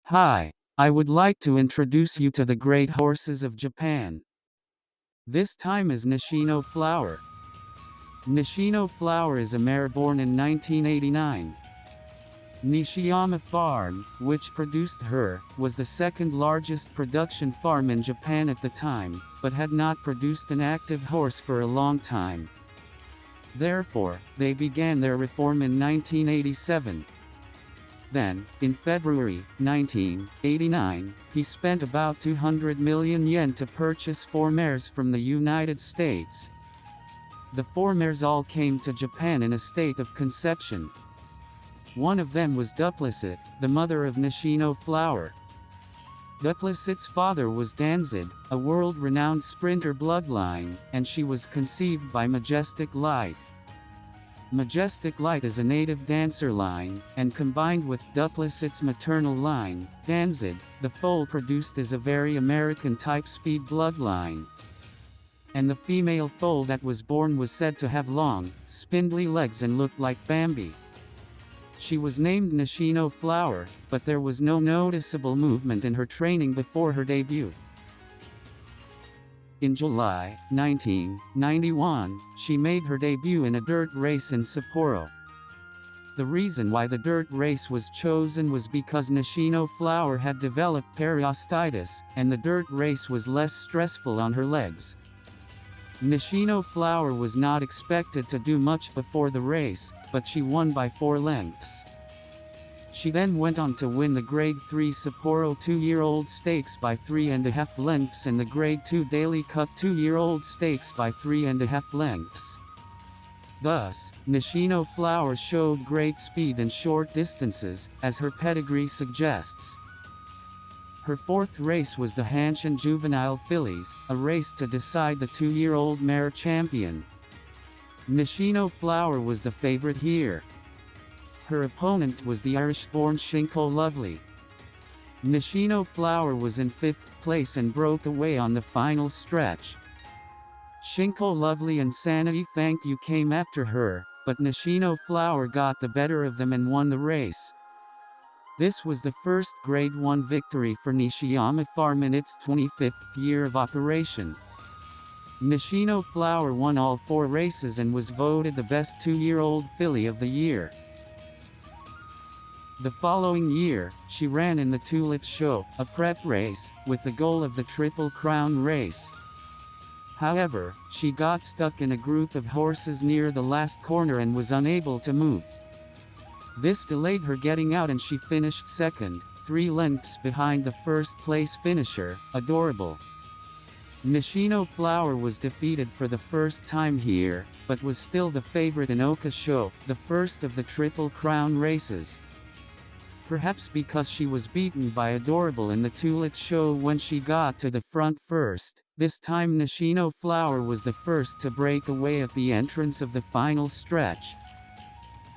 Hi, I would like to introduce you to the great horses of Japan. This time is Nishino Flower. Nishino Flower is a mare born in 1989. Nishiyama Farm, which produced her, was the second largest production farm in Japan at the time, but had not produced an active horse for a long time. Therefore, they began their reform in 1987. Then, in February 1989, he spent about 200 million yen to purchase 4 mares from the United States. The 4 mares all came to Japan in a state of conception. One of them was Duplicate, the mother of Nishino Flower. Duplicate's father was Danzig, a world-renowned sprinter bloodline, and she was conceived by Majestic Light. Majestic Light is a native dancer line, and combined with Duplicate's maternal line, Danzig, the foal produced is a very American-type speed bloodline. And the female foal that was born was said to have long, spindly legs and looked like Bambi. She was named Nishino Flower, but there was no noticeable movement in her training before her debut. In July 1991, she made her debut in a dirt race in Sapporo. The reason why the dirt race was chosen was because Nishino Flower had developed periostitis, and the dirt race was less stressful on her legs. Nishino Flower was not expected to do much before the race, but she won by 4 lengths. She then went on to win the Grade 3 Sapporo 2-year-old stakes by 3.5 lengths and the Grade 2 Daily Cup 2-year-old stakes by 3.5 lengths. Thus, Nishino Flower showed great speed in short distances, as her pedigree suggests. Her 4th race was the Hanshin Juvenile Fillies, a race to decide the 2-year-old mare champion. Nishino Flower was the favorite here. Her opponent was the Irish-born Shinko Lovely. Nishino Flower was in 5th place and broke away on the final stretch. Shinko Lovely and Sanity Thank You came after her, but Nishino Flower got the better of them and won the race. This was the first Grade 1 victory for Nishiyama Farm in its 25th year of operation. Nishino Flower won all 4 races and was voted the best 2-year-old filly of the year. The following year, she ran in the Tulip Show, a prep race, with the goal of the Triple Crown race. However, she got stuck in a group of horses near the last corner and was unable to move. This delayed her getting out and she finished second, 3 lengths behind the first-place finisher, Adorable. Nishino Flower was defeated for the first time here, but was still the favorite in Oka Show, the first of the Triple Crown races. Perhaps because she was beaten by Adorable in the Tulip Show when she got to the front first, this time Nishino Flower was the first to break away at the entrance of the final stretch.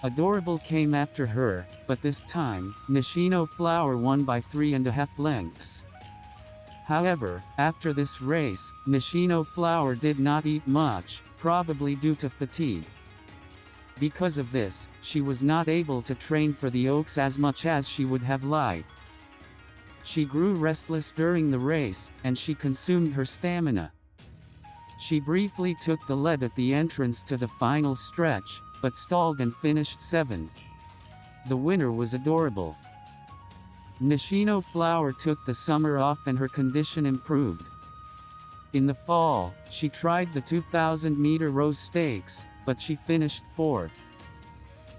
Adorable came after her, but this time, Nishino Flower won by 3.5 lengths. However, after this race, Nishino Flower did not eat much, probably due to fatigue. Because of this, she was not able to train for the Oaks as much as she would have liked. She grew restless during the race, and she consumed her stamina. She briefly took the lead at the entrance to the final stretch, but stalled and finished 7th. The winner was Adorable. Nishino Flower took the summer off and her condition improved. In the fall, she tried the 2,000-meter Rose Stakes, but she finished 4th.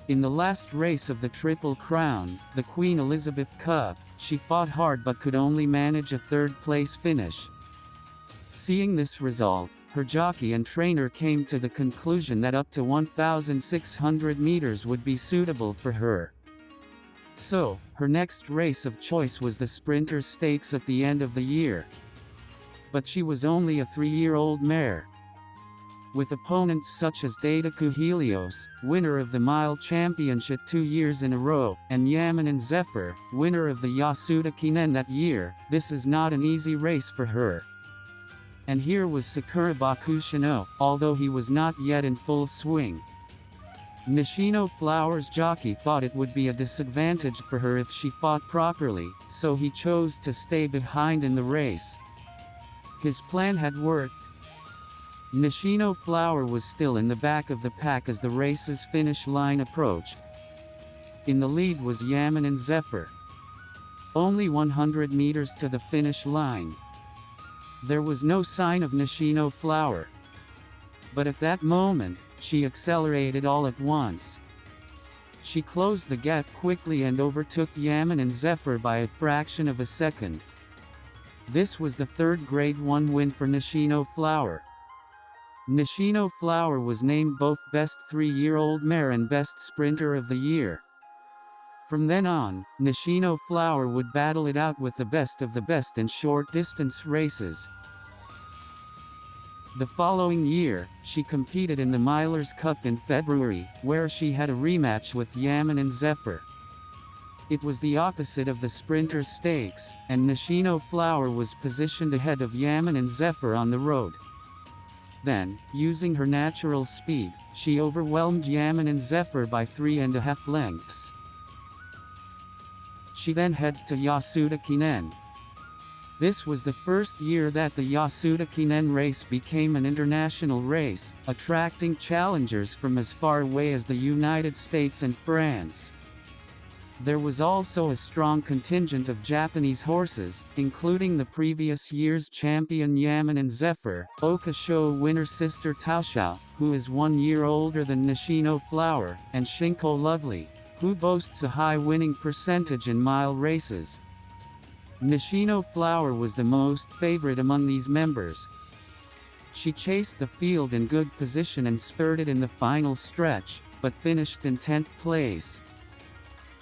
In the last race of the Triple Crown, the Queen Elizabeth Cup, she fought hard but could only manage a 3rd-place finish. Seeing this result, her jockey and trainer came to the conclusion that up to 1,600 meters would be suitable for her. So, her next race of choice was the Sprinter Stakes at the end of the year. But she was only a 3-year-old mare. With opponents such as Daitaku Helios, winner of the Mile Championship 2 years in a row, and Yamanen Zephyr, winner of the Yasuda Kinen that year, this is not an easy race for her. And here was Sakura Bakushino, although he was not yet in full swing. Nishino Flower's jockey thought it would be a disadvantage for her if she fought properly, so he chose to stay behind in the race. His plan had worked. Nishino Flower was still in the back of the pack as the race's finish line approached. In the lead was Yaman and Zephyr. Only 100 meters to the finish line. There was no sign of Nishino Flower. But at that moment, she accelerated all at once. She closed the gap quickly and overtook Yaman and Zephyr by a fraction of a second. This was the third Grade 1 win for Nishino Flower. Nishino Flower was named both Best 3-Year-Old Mare and Best Sprinter of the Year. From then on, Nishino Flower would battle it out with the best of the best in short-distance races. The following year, she competed in the Milers Cup in February, where she had a rematch with Yaman and Zephyr. It was the opposite of the Sprinter Stakes, and Nishino Flower was positioned ahead of Yaman and Zephyr on the road. Then, using her natural speed, she overwhelmed Yaman and Zephyr by 3.5 lengths. She then heads to Yasuda Kinen. This was the first year that the Yasuda Kinen race became an international race, attracting challengers from as far away as the United States and France. There was also a strong contingent of Japanese horses, including the previous year's champion Yaman and Zephyr, Oka Show winner Sister Taoshao, who is 1 year older than Nishino Flower, and Shinko Lovely, who boasts a high winning percentage in mile races. Nishino Flower was the most favorite among these members. She chased the field in good position and spurted in the final stretch, but finished in 10th place.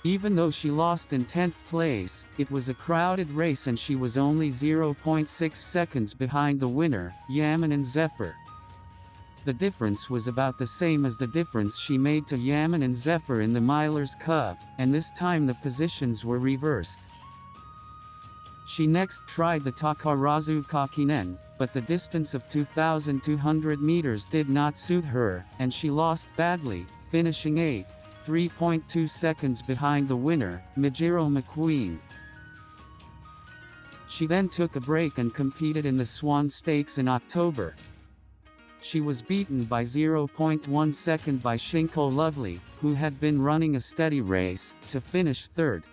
Even though she lost in 10th place, it was a crowded race and she was only 0.6 seconds behind the winner, Yaman and Zephyr. The difference was about the same as the difference she made to Yaman and Zephyr in the Milers Cup, and this time the positions were reversed. She next tried the Takarazuka Kinen, but the distance of 2,200 meters did not suit her, and she lost badly, finishing 8th, 3.2 seconds behind the winner, Mijiro McQueen. She then took a break and competed in the Swan Stakes in October. She was beaten by 0.1 second by Shinko Lovely, who had been running a steady race, to finish third.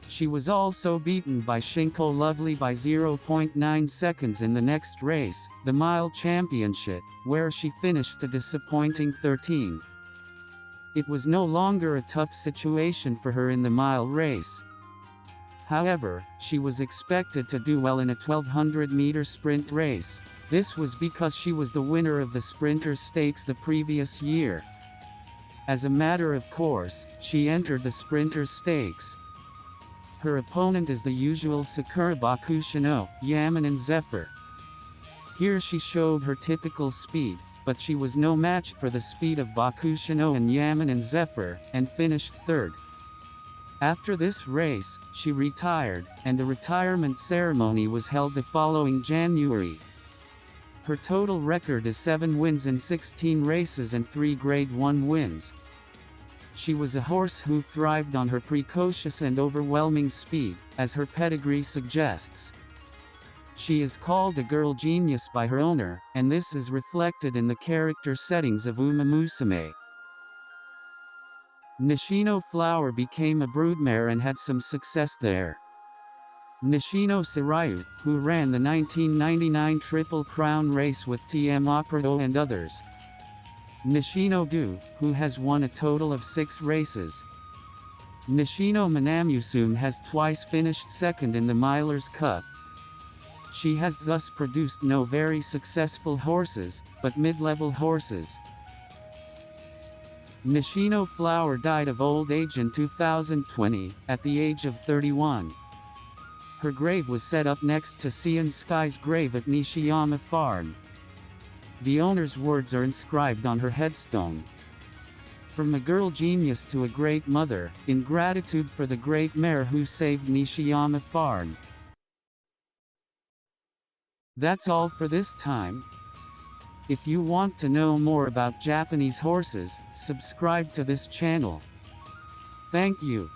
She was also beaten by Shinko Lovely by 0.9 seconds in the next race, the Mile Championship, where she finished a disappointing 13th. It was no longer a tough situation for her in the mile race. However, she was expected to do well in a 1200-meter sprint race. This was because she was the winner of the Sprinter Stakes the previous year. As a matter of course, she entered the Sprinter Stakes. Her opponent is the usual Sakura Bakushino, Yaman and Zephyr. Here she showed her typical speed, but she was no match for the speed of Bakushino and Yaman and Zephyr, and finished third. After this race, she retired, and a retirement ceremony was held the following January. Her total record is 7 wins in 16 races and 3 Grade 1 wins. She was a horse who thrived on her precocious and overwhelming speed, as her pedigree suggests. She is called a girl genius by her owner, and this is reflected in the character settings of umamusume. Nishino Flower became a broodmare and had some success there. Nishino Sarayu, who ran the 1999 Triple Crown race with TM Operato and others. Nishino Du, who has won a total of 6 races. Nishino Umamusume has twice finished second in the Milers Cup. She has thus produced no very successful horses, but mid-level horses. Nishino Flower died of old age in 2020, at the age of 31. Her grave was set up next to Cian Sky's grave at Nishiyama Farm. The owner's words are inscribed on her headstone. From a girl genius to a great mother, in gratitude for the great mare who saved Nishiyama Farm. That's all for this time. If you want to know more about Japanese horses, subscribe to this channel. Thank you.